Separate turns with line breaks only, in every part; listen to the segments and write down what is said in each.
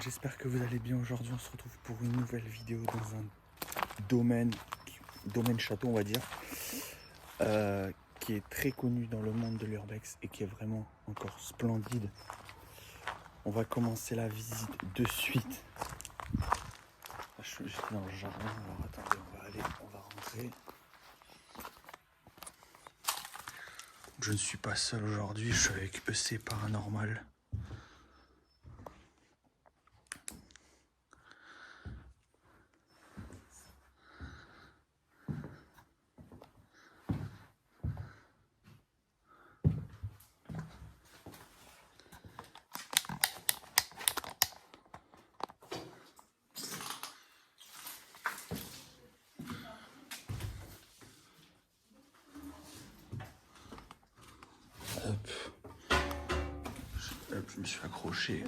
j'espère que vous allez bien. Aujourd'hui, on se retrouve pour une nouvelle vidéo dans un domaine château, on va dire, qui est très connu dans le monde de l'urbex et qui est vraiment encore splendide. On va commencer la visite de suite. Je suis dans le jardin, alors attendez, on va rentrer. Je ne suis pas seul aujourd'hui, je suis avec EC Paranormal. Hop, je me suis accroché.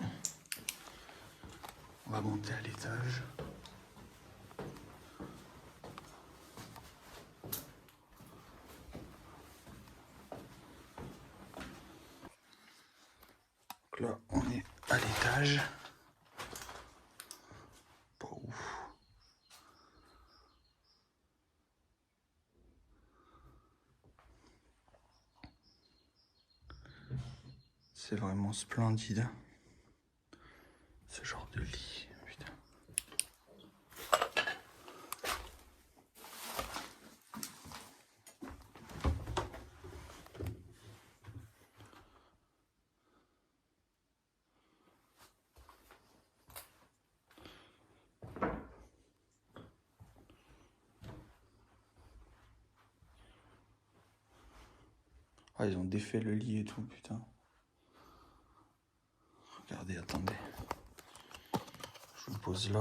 On va monter à l'étage. Donc là, on est à l'étage. Pas ouf. C'est vraiment splendide. Ce genre de lit, putain. Ah, ils ont défait le lit et tout, putain. Regardez, attendez. Je vous pose là.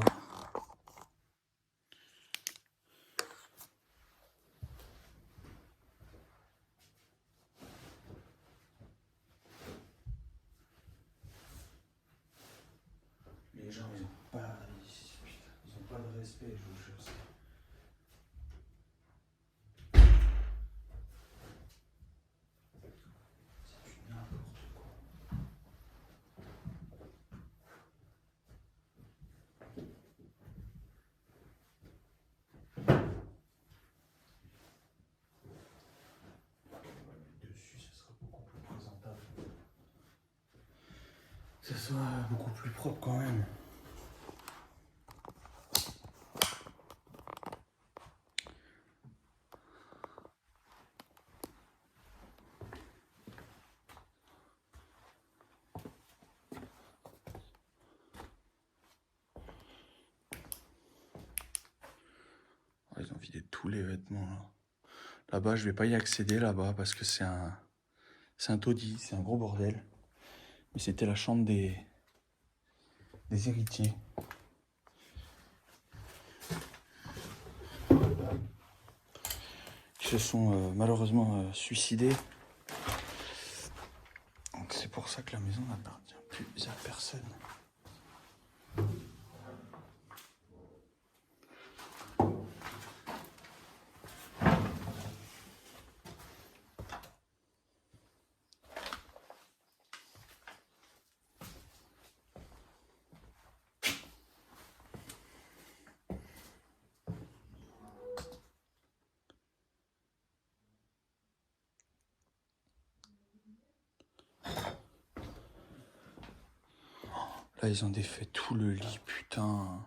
Les gens, ils ont pas de respect, je vous jure. C'est du n'importe quoi. On va le mettre dessus, ce sera beaucoup plus présentable. Que ce soit beaucoup plus propre quand même. Oh, ils ont vidé tous les vêtements là. Là-bas, je vais pas y accéder là-bas parce que c'est un taudis, c'est un gros bordel. Mais c'était la chambre des héritiers. Qui se sont malheureusement suicidés. Donc c'est pour ça que la maison n'appartient plus à personne. Là, ils ont défait tout le lit, putain.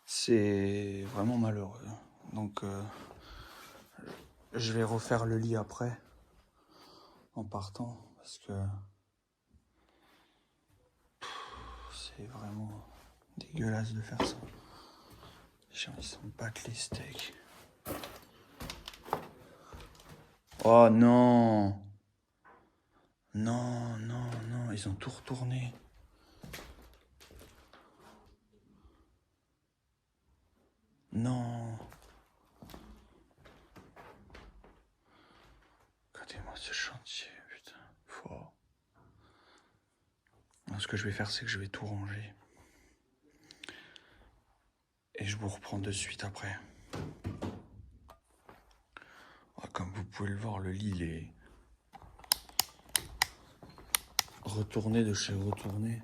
C'est vraiment malheureux. Donc, je vais refaire le lit après, en partant, parce que c'est vraiment dégueulasse de faire ça. Les gens, ils s'en battent les steaks. Oh non! Non, non, non, ils ont tout retourné. Non. Regardez-moi ce chantier, putain. Fort. Ce que je vais faire, c'est que je vais tout ranger. Et je vous reprends de suite après. Oh, pouvez le voir, le lit il est retourné de chez retourné.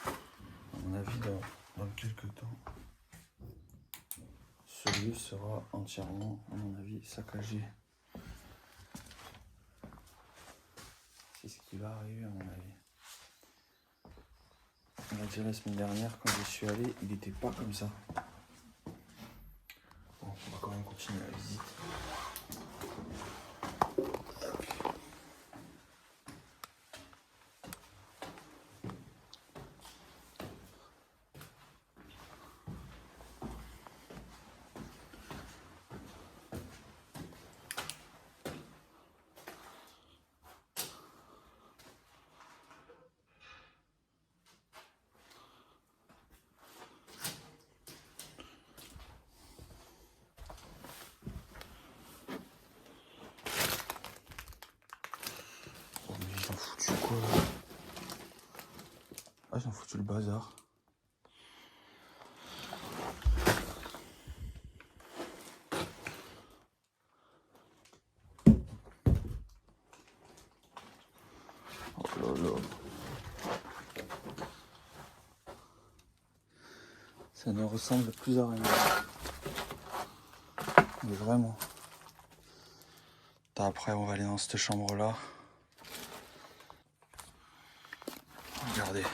À mon avis, dans quelques temps, ce lieu sera entièrement, à mon avis, saccagé. C'est ce qui va arriver, à mon avis. On va dire la semaine dernière, quand j'y suis allé, il n'était pas comme ça. Bon, on va quand même continuer la visite. Oh, mais ils ont foutu quoi là? Ah, ils ont foutu le bazar. Oh là là. Ça ne ressemble plus à rien. Mais vraiment. Après, on va aller dans cette chambre-là. Regardez.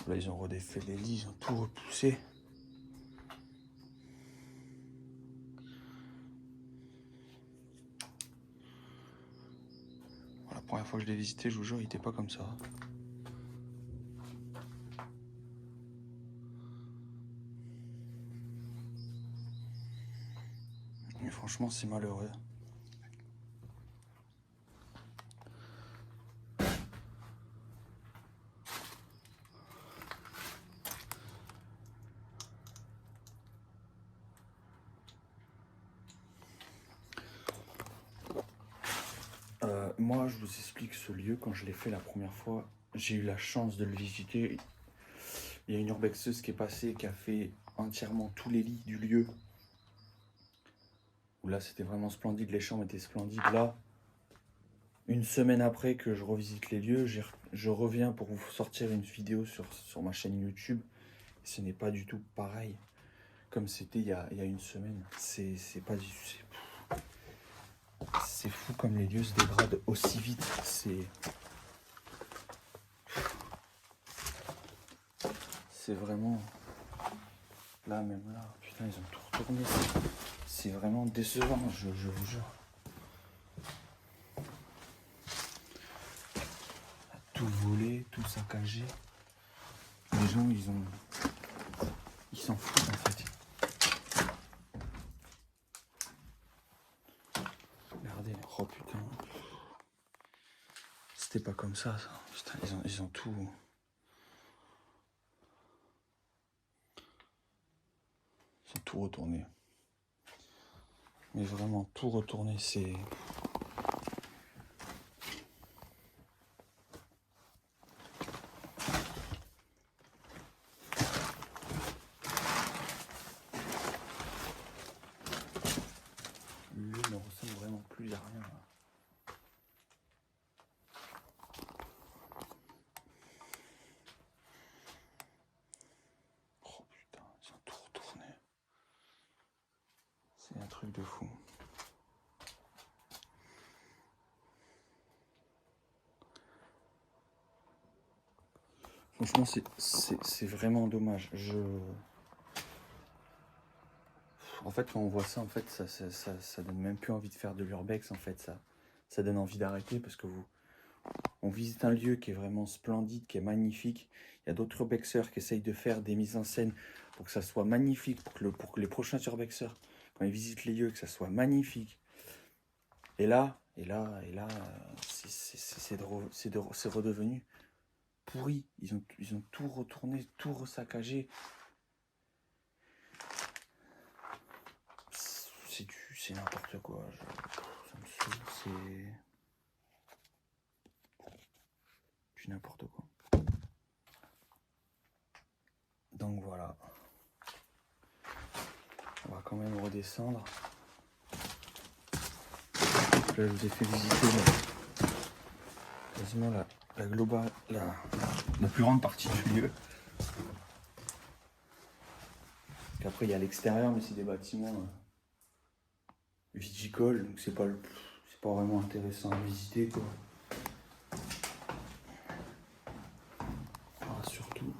Là, ils ont redéfait les lits, ils ont tout repoussé. La première fois que je l'ai visité, je vous jure, il était pas comme ça. Mais franchement, c'est malheureux. Moi, je vous explique ce lieu. Quand je l'ai fait la première fois, j'ai eu la chance de le visiter. Il y a une urbexeuse qui est passée, qui a fait entièrement tous les lits du lieu. Où là, c'était vraiment splendide. Les chambres étaient splendides. Là, une semaine après que je revisite les lieux, je reviens pour vous sortir une vidéo sur ma chaîne YouTube. Ce n'est pas du tout pareil comme c'était il y a une semaine. C'est pas du tout. C'est fou comme les lieux se dégradent aussi vite. C'est vraiment... Là, même là, putain, ils ont tout retourné. C'est vraiment décevant, je vous jure. Tout volé, tout saccagé. Les gens, ils s'en foutent en fait. Regardez, oh putain. C'était pas comme ça. Putain, ils ont tout... Ils ont tout retourné. Mais vraiment, tout retourné, c'est... Le lieu ne ressemble vraiment plus à rien. Là. Oh putain, ils ont tout retourné. C'est un truc de fou. Franchement, c'est vraiment dommage. En fait, quand on voit ça, en fait, ça donne même plus envie de faire de l'urbex. En fait, ça donne envie d'arrêter parce que on visite un lieu qui est vraiment splendide, qui est magnifique. Il y a d'autres urbexeurs qui essayent de faire des mises en scène pour que ça soit magnifique, pour que les prochains urbexeurs, quand ils visitent les lieux, que ça soit magnifique. Et là, c'est redevenu pourri. Ils ont tout retourné, tout resaccagé. c'est n'importe quoi. Ça me saoule, c'est n'importe quoi. Donc voilà. On va quand même redescendre. Là, je vous ai fait visiter quasiment la globale, la plus grande partie du lieu. Après, il y a l'extérieur, mais c'est des bâtiments viticoles, donc c'est pas vraiment intéressant à visiter, quoi. On va surtout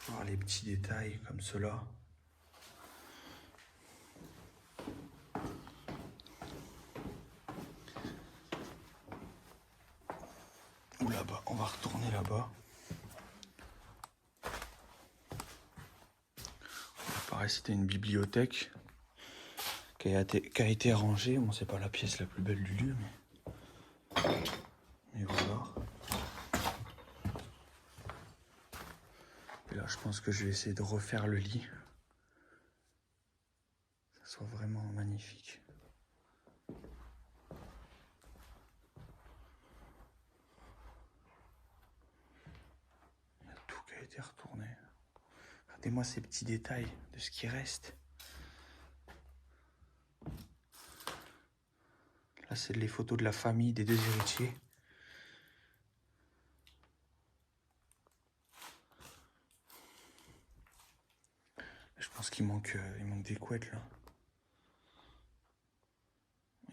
voir les petits détails comme cela. Ou là-bas, on va retourner là-bas. Pareil, c'était une bibliothèque qui a été rangée. Bon, c'est pas la pièce la plus belle du lieu, mais voilà. Et là, je pense que je vais essayer de refaire le lit. Que ça soit vraiment magnifique. Il y a tout qui a été retourné. Regardez-moi ces petits détails de ce qui reste. Là, c'est les photos de la famille des deux héritiers. Je pense qu'il manque des couettes là.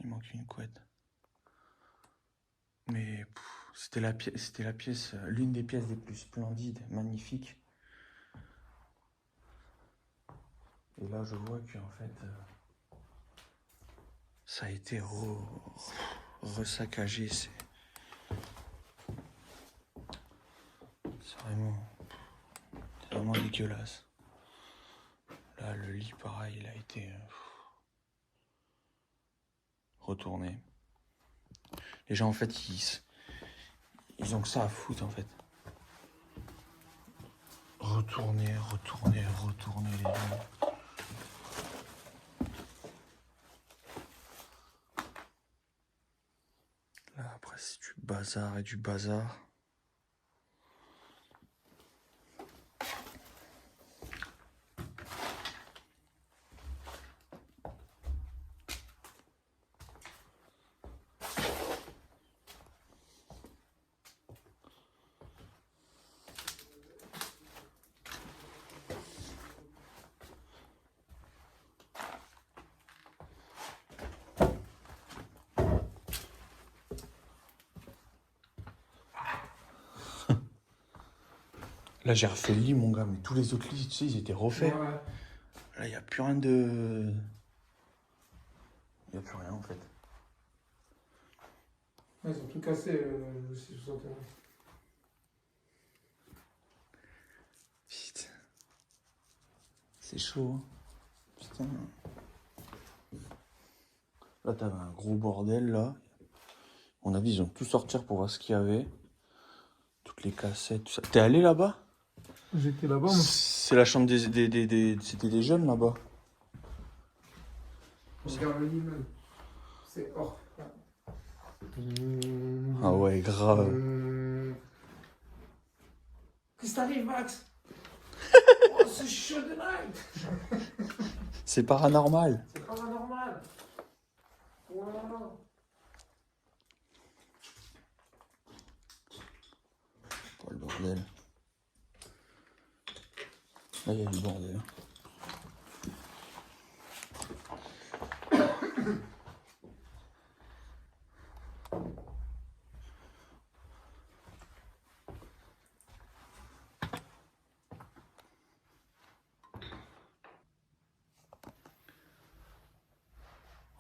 Il manque une couette. Mais c'était la pièce, l'une des pièces les plus splendides, magnifiques. Et là, je vois qu'en fait, ça a été resaccagé. C'est vraiment dégueulasse. Là, le lit, pareil, il a été retourné. Les gens, en fait, ils ont que ça à foutre, en fait. Retourner les lits. Là, après, c'est du bazar et du bazar. Là, j'ai refait le lit, mon gars, mais tous les autres lits, tu sais, ils étaient refaits. Ouais. Là, il n'y a plus rien de... Il n'y a plus rien, en fait.
Ouais, ils ont tout cassé, le 661.
Putain. C'est chaud, hein. Putain. Là, t'avais un gros bordel, là. À mon avis, ils ont tout sortir pour voir ce qu'il y avait. Toutes les cassettes, tout ça. T'es allé là-bas?
J'étais là-bas, moi.
C'est la chambre C'était des jeunes, là-bas.
Regarde le l'immeuble. C'est hors.
Ah ouais, grave.
Qu'est-ce qui t'arrive, Max? Oh, c'est chaud de night.
C'est paranormal.
C'est paranormal. Voilà.
Oh, le bordel. Là, il y a du bordel.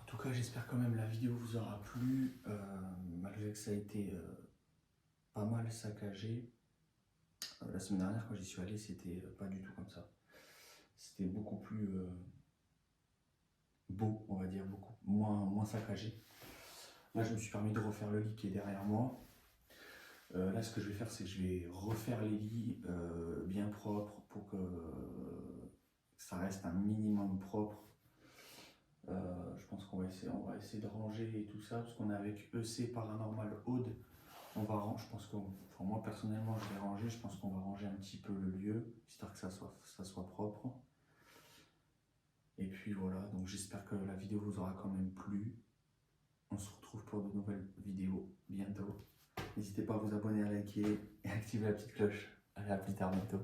En tout cas, j'espère quand même la vidéo vous aura plu, malgré que ça a été pas mal saccagé. La semaine dernière, quand j'y suis allé, c'était pas du tout comme ça. C'était beaucoup plus beau, on va dire, beaucoup moins saccagé. Là, je me suis permis de refaire le lit qui est derrière moi. Là, ce que je vais faire, c'est que je vais refaire les lits bien propres pour que ça reste un minimum propre. Je pense qu'on va essayer de ranger et tout ça, parce qu'on est avec EC Paranormal Aude. On va ranger, je pense que, enfin, moi personnellement je vais ranger, je pense qu'on va ranger un petit peu le lieu, histoire que ça soit propre. Et puis voilà, donc j'espère que la vidéo vous aura quand même plu. On se retrouve pour de nouvelles vidéos bientôt. N'hésitez pas à vous abonner, à liker et activer la petite cloche. Allez, à plus tard, bientôt.